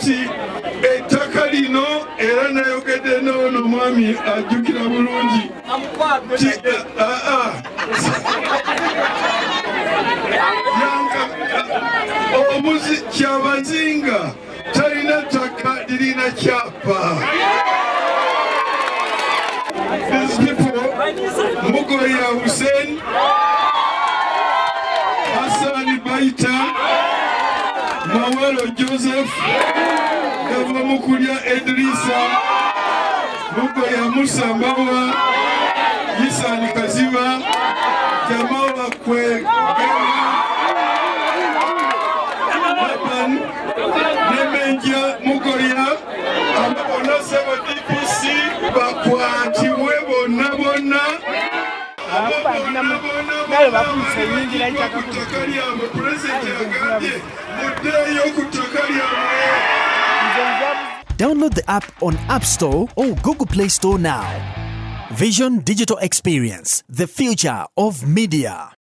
nti ettaka lino era nayogedde n'ono omwami ajjukira bulungi omuzi Kyabazinga talina ttaka lirina kyapa. These people, Mugoya Hussein, Hassan Baita, Mawalo Joseph, Gava Mukulia Edrisa, Mugoya Musa Mawa, Yisan Kaziva, Jamawa Kwe, Baban, Nemenja Mugoya, Amabona Seba DPC, Bakwati Webo Nabona, Download the app on App Store or Google Play Store now. Vision Digital Experience, the future of media.